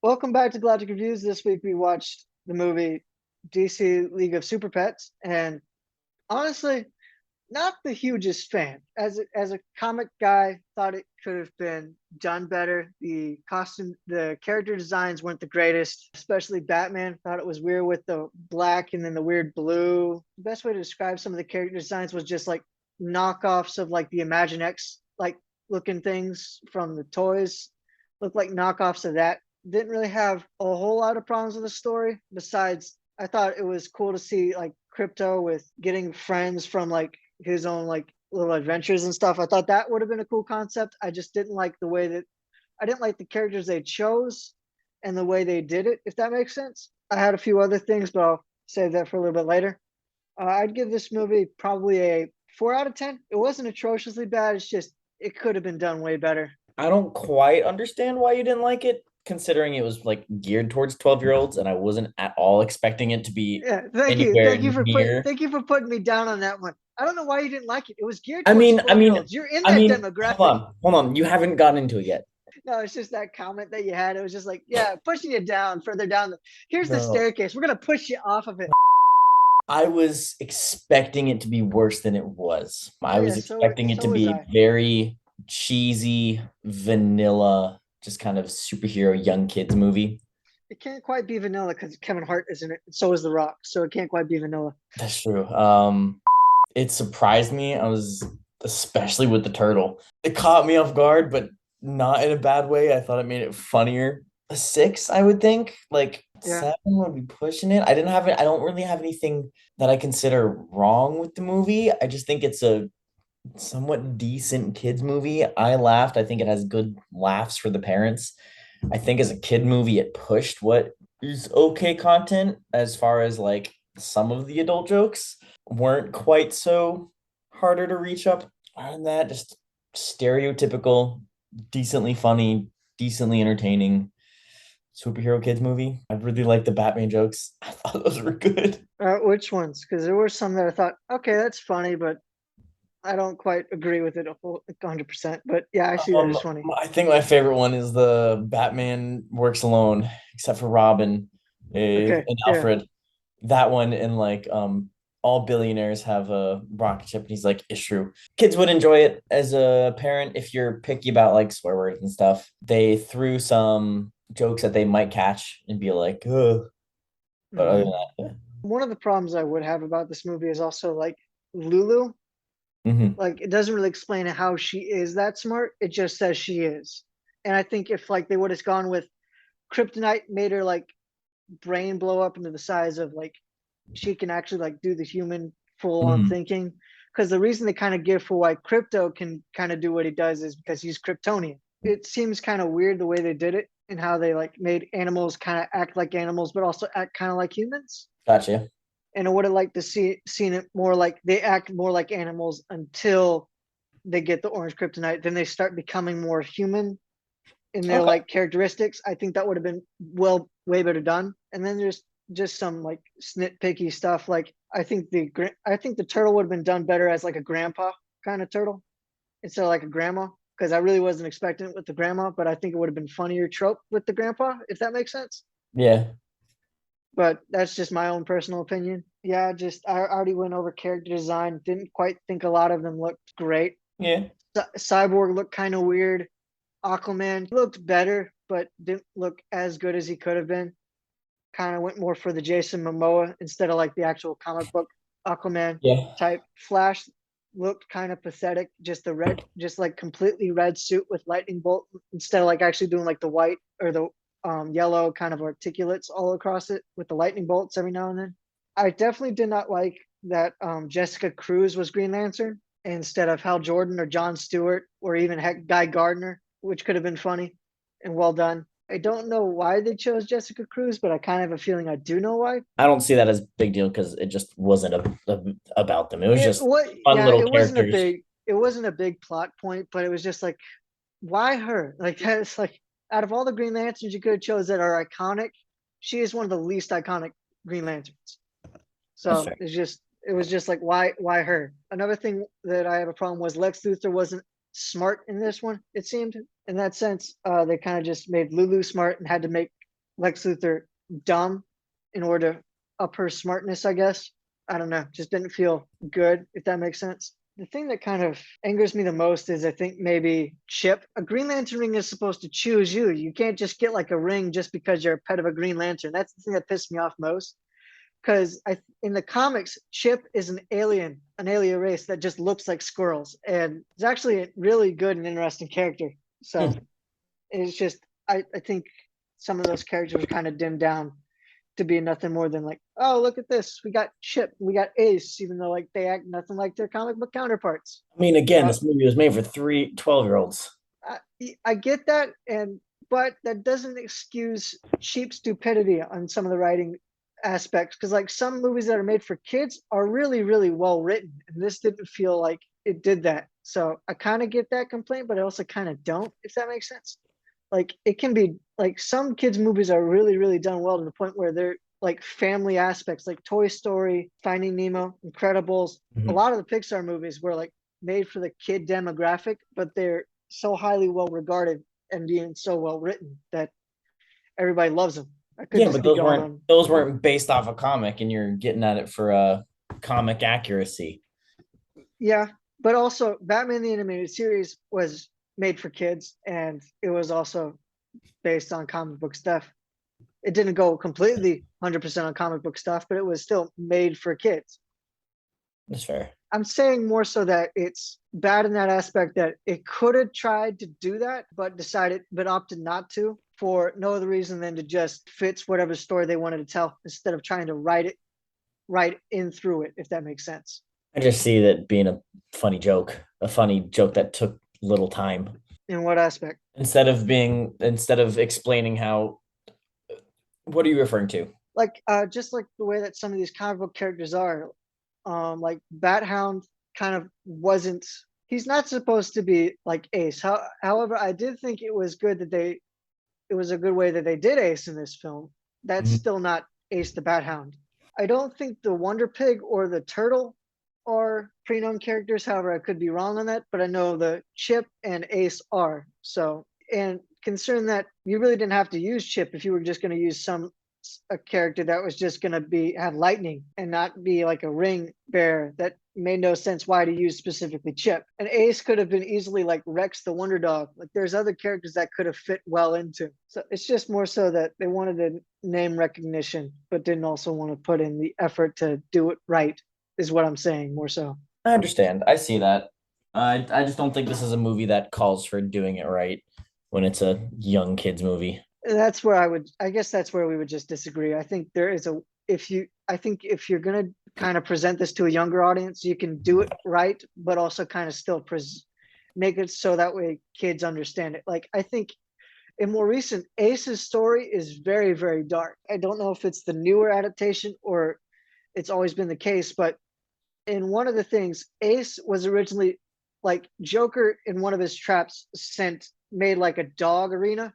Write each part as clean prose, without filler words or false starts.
Welcome back to Galactic Reviews. This week we watched the movie DC League of SuperPets, and honestly, not the hugest fan. As a comic guy, thought it could have been done better. The character designs weren't the greatest, especially Batman. Thought it was weird with the black and then the weird blue. The best way to describe some of the character designs was just like knockoffs of like the Imaginext like looking things from the toys. Looked like knockoffs of that. Didn't really have a whole lot of problems with the story. Besides, I thought it was cool to see like Crypto with getting friends from like his own like little adventures and stuff. I thought that would have been a cool concept. I just didn't like the way that I didn't like the characters they chose and the way they did it, if that makes sense. I had a few other things, but I'll save that for a little bit later. I'd give this movie probably a 4 out of 10. It wasn't atrociously bad. It's just it could have been done way better. I don't quite understand why you didn't like it, considering it was like geared towards 12-year-olds, and I wasn't at all expecting it to be Yeah, thank you, anywhere near. thank you for putting me down on that one. I don't know why you didn't like it. It was geared I towards mean, I 12 year mean, olds. You're in I that mean, hold demographic. on, hold on. You haven't gotten into it yet. No, it's just that comment that you had. It was just like, yeah, pushing you down further down. Here's the No, staircase. We're gonna push you off of it. I was expecting it to be worse than it was. I Oh was yeah, expecting it to so was be I. very cheesy, vanilla, just kind of superhero young kids movie. It can't quite be vanilla because Kevin Hart isn't it. So is The Rock. So it can't quite be vanilla. That's true. It surprised me. I was especially with the turtle. It caught me off guard, but not in a bad way. I thought it made it funnier. A six, I would think. Like Yeah. seven would be pushing it. I didn't have it. I don't really have anything that I consider wrong with the movie. I just think it's a somewhat decent kids movie. I laughed. I think it has good laughs for the parents. I think as a kid movie, it pushed what is okay content as far as like some of the adult jokes weren't quite so harder to reach up. Other than that, just stereotypical, decently funny, decently entertaining superhero kids movie. I really like the Batman jokes. I thought those were good. Which ones? Because there were some that I thought, okay, that's funny, but I don't quite agree with it 100%. But yeah, I see that Um, as funny. I think my favorite one is the Batman works alone, except for Robin, Okay. and Yeah. Alfred. That one and like all billionaires have a rocket ship, and he's like, it's true. Kids would enjoy it as a parent if you're picky about like swear words and stuff. They threw some jokes that they might catch and be like, ugh. But other Hmm. than that, One of the problems I would have about this movie is also like Lulu. yeah. Like it doesn't really explain how she is that smart. It just says she is. And I think if like they would have gone with kryptonite, made her like brain blow up into the size of like she can actually like do the human full on Mhm. thinking. Because the reason they kind of give for why Crypto can kind of do what he does is because he's Kryptonian. It seems kind of weird the way they did it and how they like made animals kind of act like animals, but also act kind of like humans. Gotcha. And I would have liked to see seen it more like they act more like animals until they get the orange kryptonite. Then they start becoming more human in their Okay. like characteristics. I think that would have been way better done. And then there's just some like snitpicky stuff. Like I think the turtle would have been done better as like a grandpa kind of turtle instead of like a grandma. Because I really wasn't expecting it with the grandma, but I think it would have been funnier trope with the grandpa, if that makes sense. Yeah. But that's just my own personal opinion. Yeah, just I already went over character design. Didn't quite think a lot of them looked great. Yeah. Cyborg looked kind of weird. Aquaman looked better, but didn't look as good as he could have been. Kind of went more for the Jason Momoa instead of like the actual comic book Aquaman Yeah. type. Flash looked kind of pathetic. Just the red, just like completely red suit with lightning bolt instead of like actually doing like the white or the yellow kind of articulates all across it with the lightning bolts every now and then. I definitely did not like that Jessica Cruz was Green Lantern instead of Hal Jordan or John Stewart or even heck Guy Gardner, which could have been funny and well done. I don't know why they chose Jessica Cruz, but I kind of have a feeling I do know why. I don't see that as a big deal because it just wasn't about them. It was It just what fun yeah, little characters. it wasn't a big plot point, but it was just like why her? Like that's like out of all the Green Lanterns you could have chose that are iconic, she is one of the least iconic Green Lanterns. That's So fair. it was just like why her? Another thing that I have a problem was Lex Luthor wasn't smart in this one. It seemed in that sense, they kind of just made Lulu smart and had to make Lex Luthor dumb in order to up her smartness, I guess. I don't know, just didn't feel good, if that makes sense. The thing that kind of angers me the most is I think maybe Chip. A Green Lantern ring is supposed to choose you. You can't just get like a ring just because you're a pet of a Green Lantern. That's the thing that pissed me off most. Because in the comics, Chip is an alien race that just looks like squirrels, and it's actually a really good and interesting character. So Hmm. it's just I think some of those characters are kind of dimmed down to be nothing more than like, oh, look at this, we got Chip, we got Ace, even though like they act nothing like their comic book counterparts. I mean, again, But this movie was made for 12-year-olds. I get that, and but that doesn't excuse cheap stupidity on some of the writing aspects. Because like some movies that are made for kids are really, really well written, and this didn't feel like it did that. So I kind of get that complaint, but I also kind of don't, if that makes sense. Like it can be like some kids' movies are really, really done well to the point where they're like family aspects, like Toy Story, Finding Nemo, Incredibles. A Mhm. lot of the Pixar movies were like made for the kid demographic, but they're so highly well regarded and being so well written that everybody loves them. I could Yeah, just but be going on. those weren't based off a comic, and you're getting at it for comic accuracy. Yeah, but also Batman the Animated Series was made for kids, and it was also based on comic book stuff. It didn't go completely 100% on comic book stuff, but it was still made for kids. That's fair. I'm saying more so that it's bad in that aspect that it could have tried to do that, but opted not to for no other reason than to just fits whatever story they wanted to tell instead of trying to write in through it, if that makes sense. I just see that being a funny joke that took little time. In what aspect? Instead of explaining how, what are you referring to? Like just like the way that some of these comic book characters are, like Bat Hound kind of wasn't, he's not supposed to be like Ace. However, I did think it was good that it was a good way that they did Ace in this film. That's Mhm. still not Ace the Bat Hound. I don't think the Wonder Pig or the Turtle are pre-known characters. However, I could be wrong on that, but I know the Chip and Ace are. So, and concern that you really didn't have to use Chip if you were just going to use a character that was just going to be have lightning and not be like a ring bearer. That made no sense why to use specifically Chip. And Ace could have been easily like Rex the Wonder Dog. Like there's other characters that could have fit well into. So it's just more so that they wanted a name recognition, but didn't also want to put in the effort to do it right, is what I'm saying more so. I understand. I see that. I just don't think this is a movie that calls for doing it right when it's a young kids movie. And that's where I guess that's where we would just disagree. I think there is a, I think if you're going to kind of present this to a younger audience, you can do it right, but also kind of still make it so that way kids understand it. Like I think in more recent, Ace's story is very, very dark. I don't know if it's the newer adaptation or it's always been the case, but in one of the things, Ace was originally like Joker in one of his traps made like a dog arena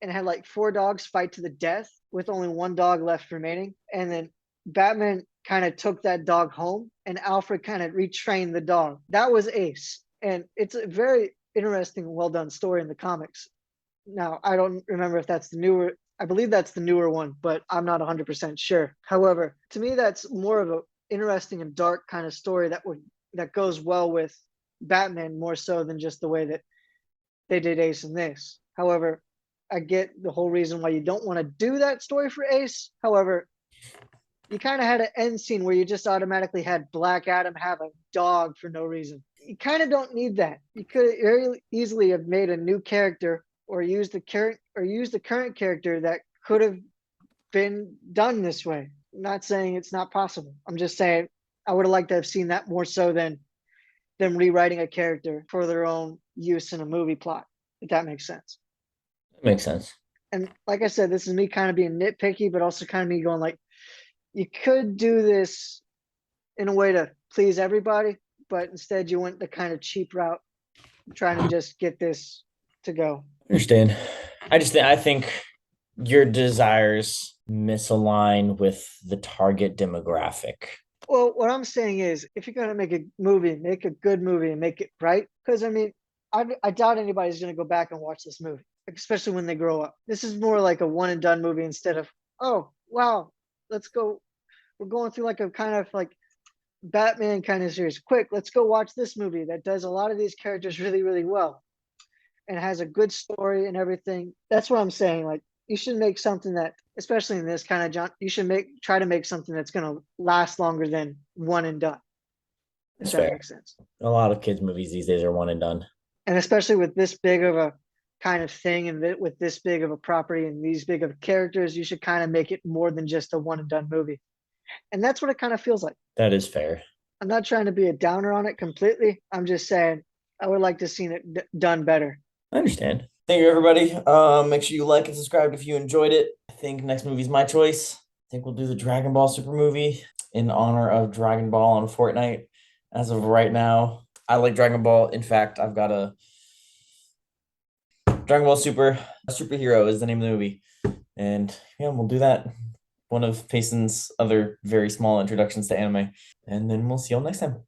and had like four dogs fight to the death with only one dog left remaining. And then Batman kind of took that dog home and Alfred kind of retrained the dog. That was Ace. And it's a very interesting, well done story in the comics. Now, I don't remember if that's the newer, I believe that's the newer one, but I'm not 100% sure. However, to me, that's more of a interesting and dark kind of story that goes well with Batman more so than just the way that they did Ace in this. However, I get the whole reason why you don't want to do that story for Ace. However, you kind of had an end scene where you just automatically had Black Adam have a dog for no reason. You kind of don't need that. You could very easily have made a new character or used the current character that could have been done this way. I'm not saying it's not possible. I'm just saying I would have liked to have seen that more so than them rewriting a character for their own use in a movie plot, if that makes sense. That makes sense. And like I said, this is me kind of being nitpicky, but also kind of me going like, you could do this in a way to please everybody, but instead you went the kind of cheap route, trying to just get this to go. Understand. I think your desires misalign with the target demographic. Well, what I'm saying is, if you're gonna make a movie, make a good movie and make it right. Because I mean, I doubt anybody's gonna go back and watch this movie. especially when they grow up. This is more like a one and done movie instead of, oh wow, let's go. We're going through like a kind of like Batman kind of series. Quick, let's go watch this movie that does a lot of these characters really, really well and has a good story and everything. That's what I'm saying. Like you should make something that, especially in this kind of genre, you should try to make something that's gonna last longer than one and done, if It's that fair. makes sense. A lot of kids' movies these days are one and done. And especially with this big of a kind of thing and with this big of a property and these big of characters, you should kind of make it more than just a one and done movie. And that's what it kind of feels like. That is fair. I'm not trying to be a downer on it completely. I'm just saying I would like to see it done better. I understand. Thank you, everybody. Make sure you like and subscribe if you enjoyed it. I think next movie is my choice. I think we'll do the Dragon Ball Super movie in honor of Dragon Ball on Fortnite. As of right now, I like Dragon Ball. In fact, I've got a Dragon Ball Superhero is the name of the movie. And yeah, we'll do that. One of Payson's other very small introductions to anime. And then we'll see you all next time.